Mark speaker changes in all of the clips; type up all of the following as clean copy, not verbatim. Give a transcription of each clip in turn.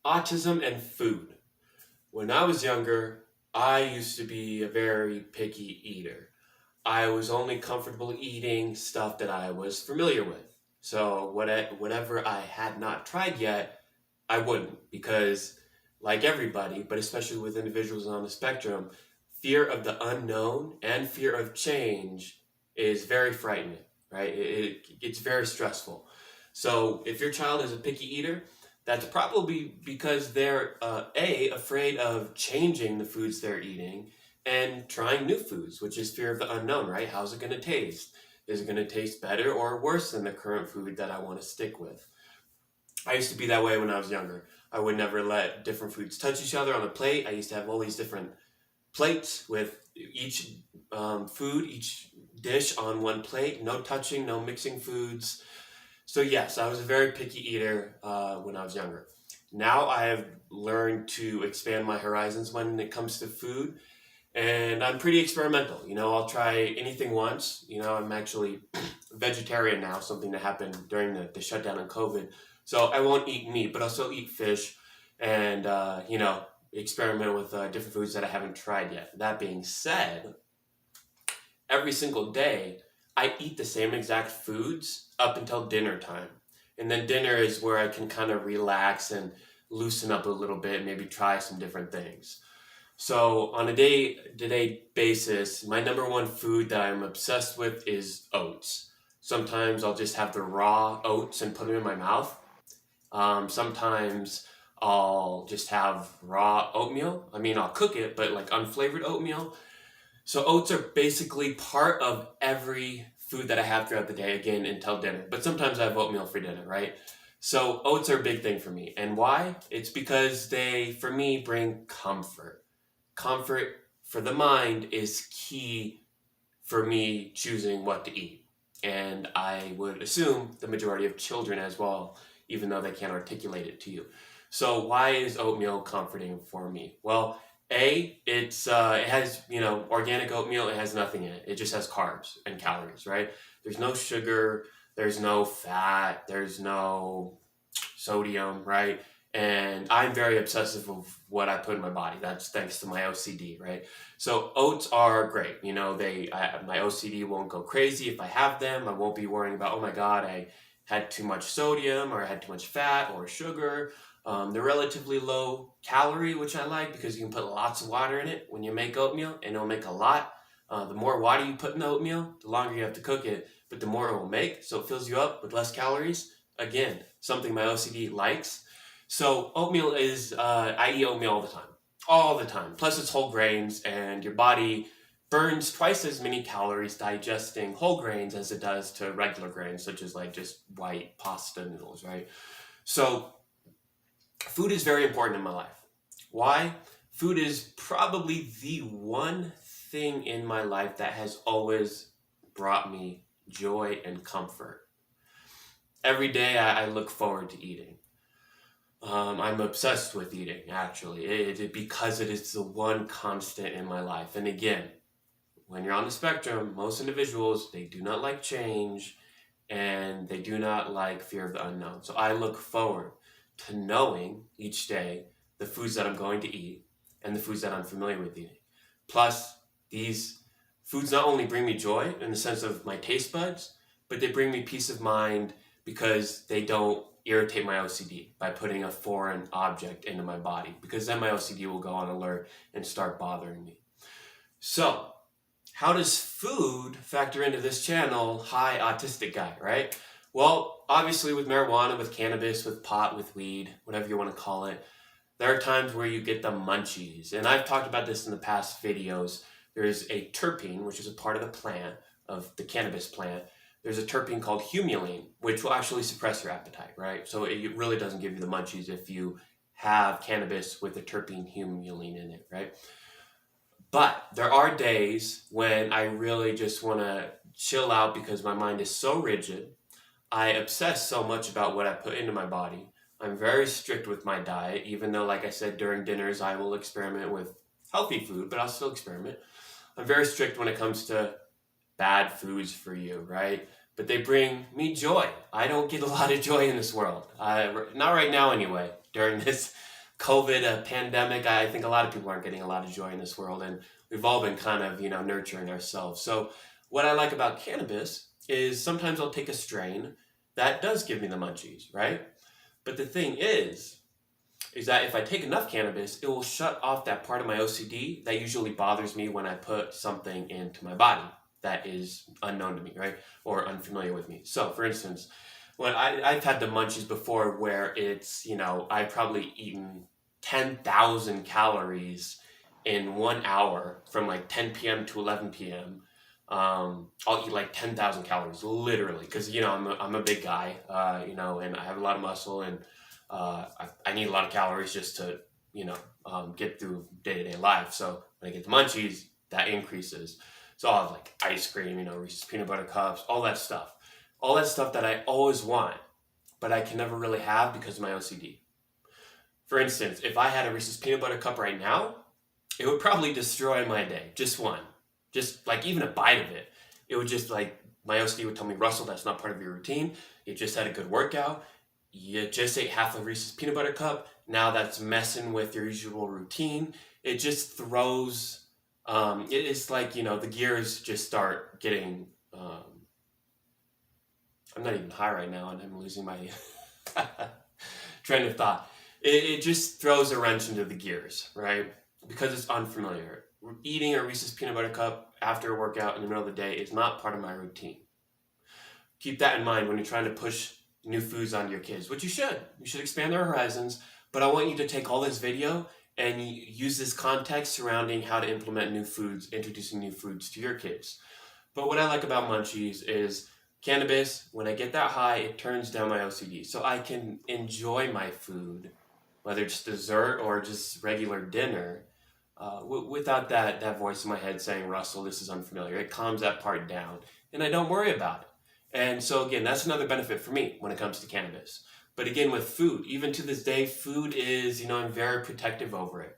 Speaker 1: Autism and food. When I was younger, I used to be a very picky eater. I was only comfortable eating stuff that I was familiar with. So whatever I had not tried yet, I wouldn't because, like everybody, but especially with individuals on the spectrum, fear of the unknown and fear of change is very frightening, right? It's very stressful. So if your child is a picky eater, that's probably because they're afraid of changing the foods they're eating and trying new foods, which is fear of the unknown, right? How's it going to taste? Is it going to taste better or worse than the current food that I want to stick with? I used to be that way when I was younger. I would never let different foods touch each other on a plate. I used to have all these different plates with each food, each dish on one plate. No touching, no mixing foods. So yes, I was a very picky eater when I was younger. Now I have learned to expand my horizons when it comes to food, and I'm pretty experimental. I'll try anything once. I'm actually vegetarian now, something that happened during the shutdown on COVID. So I won't eat meat, but I'll still eat fish and, experiment with different foods that I haven't tried yet. That being said, every single day, I eat the same exact foods up until dinner time. And then dinner is where I can kind of relax and loosen up a little bit, maybe try some different things. So on a day-to-day basis, my number one food that I'm obsessed with is oats. Sometimes I'll just have the raw oats and put them in my mouth. Sometimes I'll just have raw oatmeal. I mean, I'll cook it, but like unflavored oatmeal. So oats are basically part of every food that I have throughout the day, again, until dinner. But sometimes I have oatmeal for dinner, right? So oats are a big thing for me. And why? It's because they, for me, bring comfort. Comfort for the mind is key for me choosing what to eat. And I would assume the majority of children as well, even though they can't articulate it to you. So why is oatmeal comforting for me? Well, it has, organic oatmeal. It has nothing in it. It just has carbs and calories, right? There's no sugar. There's no fat. There's no sodium, right? And I'm very obsessive with what I put in my body. That's thanks to my OCD, right? So oats are great. My OCD won't go crazy if I have them. I won't be worrying about, oh my God, I had too much sodium or I had too much fat or sugar. They're relatively low calorie, which I like because you can put lots of water in it when you make oatmeal, and it'll make a lot. The more water you put in the oatmeal, the longer you have to cook it, but the more it will make, so it fills you up with less calories. Again, something my OCD likes. So oatmeal is, I eat oatmeal all the time. All the time. Plus it's whole grains, and your body burns twice as many calories digesting whole grains as it does to regular grains, such as like just white pasta noodles, right? So food is very important in my life. Why? Food is probably the one thing in my life that has always brought me joy and comfort. Every day I look forward to eating. I'm obsessed with eating, actually, because it is the one constant in my life. And again, when you're on the spectrum, most individuals, they do not like change and they do not like fear of the unknown. So I look forward to knowing each day the foods that I'm going to eat and the foods that I'm familiar with eating. Plus, these foods not only bring me joy in the sense of my taste buds, but they bring me peace of mind because they don't irritate my OCD by putting a foreign object into my body, because then my OCD will go on alert and start bothering me. So, how does food factor into this channel, high autistic guy, right? Well, obviously with marijuana, with cannabis, with pot, with weed, whatever you want to call it, there are times where you get the munchies. And I've talked about this in the past videos. There's a terpene, which is a part of the plant, of the cannabis plant. There's a terpene called humulene, which will actually suppress your appetite, right? So it really doesn't give you the munchies if you have cannabis with the terpene humulene in it, right? But there are days when I really just want to chill out because my mind is so rigid. I obsess so much about what I put into my body. I'm very strict with my diet, even though, like I said, during dinners, I will experiment with healthy food, but I'll still experiment. I'm very strict when it comes to bad foods for you, right? But they bring me joy. I don't get a lot of joy in this world. Not right now anyway, during this COVID pandemic, I think a lot of people aren't getting a lot of joy in this world, and we've all been kind of, nurturing ourselves. So what I like about cannabis is sometimes I'll take a strain that does give me the munchies, right? But the thing is that if I take enough cannabis, it will shut off that part of my OCD that usually bothers me when I put something into my body that is unknown to me, right? Or unfamiliar with me. So, for instance, when I've had the munchies before where it's, I've probably eaten 10,000 calories in 1 hour from like 10 p.m. to 11 p.m. I'll eat like 10,000 calories, literally, because, I'm a big guy, and I have a lot of muscle, and I need a lot of calories just to, get through day-to-day life. So when I get the munchies, that increases. So I'll have like ice cream, Reese's peanut butter cups, all that stuff. All that stuff that I always want, but I can never really have because of my OCD. For instance, if I had a Reese's peanut butter cup right now, it would probably destroy my day. Just one. Just like even a bite of it. It would just like, my OCD would tell me, Russell, that's not part of your routine. You just had a good workout. You just ate half a Reese's peanut butter cup. Now that's messing with your usual routine. It just throws, it's like, the gears just start getting, I'm not even high right now and I'm losing my train of thought. It just throws a wrench into the gears, right? Because it's unfamiliar. Eating a Reese's peanut butter cup after a workout in the middle of the day is not part of my routine. Keep that in mind when you're trying to push new foods onto your kids, which you should. You should expand their horizons, but I want you to take all this video and use this context surrounding how to implement new foods, introducing new foods to your kids. But what I like about munchies is cannabis, when I get that high, it turns down my OCD. So I can enjoy my food, whether it's dessert or just regular dinner, without that voice in my head saying, Russell, this is unfamiliar. It calms that part down, and I don't worry about it. And so again, that's another benefit for me when it comes to cannabis. But again, with food, even to this day, food is, I'm very protective over it.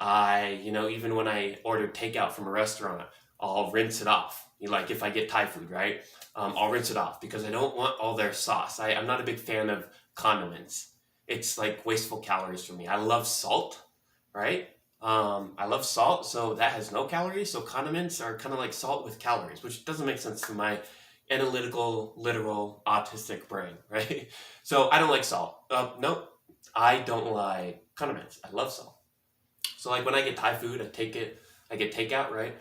Speaker 1: Even when I order takeout from a restaurant, I'll rinse it off. Like if I get Thai food, right? I'll rinse it off because I don't want all their sauce. I'm not a big fan of condiments. It's like wasteful calories for me. I love salt, right? I love salt, so that has no calories. So condiments are kind of like salt with calories, which doesn't make sense to my analytical, literal, autistic brain, right? So I don't like salt. Nope, I don't like condiments. I love salt. So like when I get Thai food, I get takeout, right?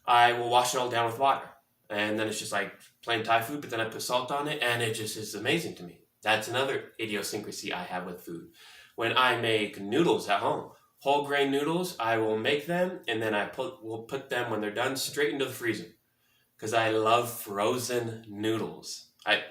Speaker 1: I will wash it all down with water. And then it's just like plain Thai food, but then I put salt on it, and it just is amazing to me. That's another idiosyncrasy I have with food. When I make noodles at home, whole grain noodles, I will make them, and then will put them, when they're done, straight into the freezer. Because I love frozen noodles.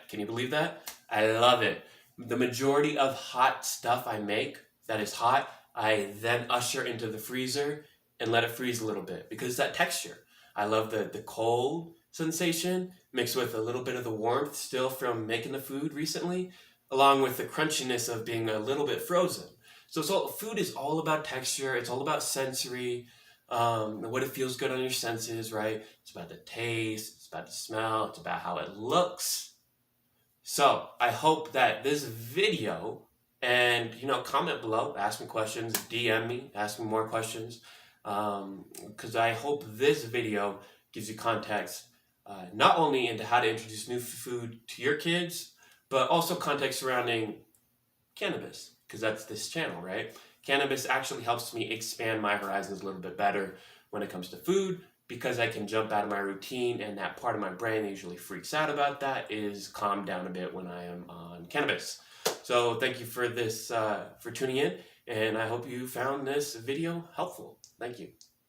Speaker 1: Can you believe that? I love it. The majority of hot stuff I make that is hot, I then usher into the freezer and let it freeze a little bit because that texture. I love the cold sensation mixed with a little bit of the warmth still from making the food recently, along with the crunchiness of being a little bit frozen. So food is all about texture. It's all about sensory, what it feels good on your senses, right? It's about the taste. It's about the smell. It's about how it looks. So I hope that this video, and comment below, ask me questions, DM me, ask me more questions, because I hope this video gives you context, not only into how to introduce new food to your kids, but also context surrounding cannabis. Because that's this channel, right? Cannabis actually helps me expand my horizons a little bit better when it comes to food because I can jump out of my routine, and that part of my brain that usually freaks out about that is calmed down a bit when I am on cannabis. So thank you for this, for tuning in, and I hope you found this video helpful. Thank you.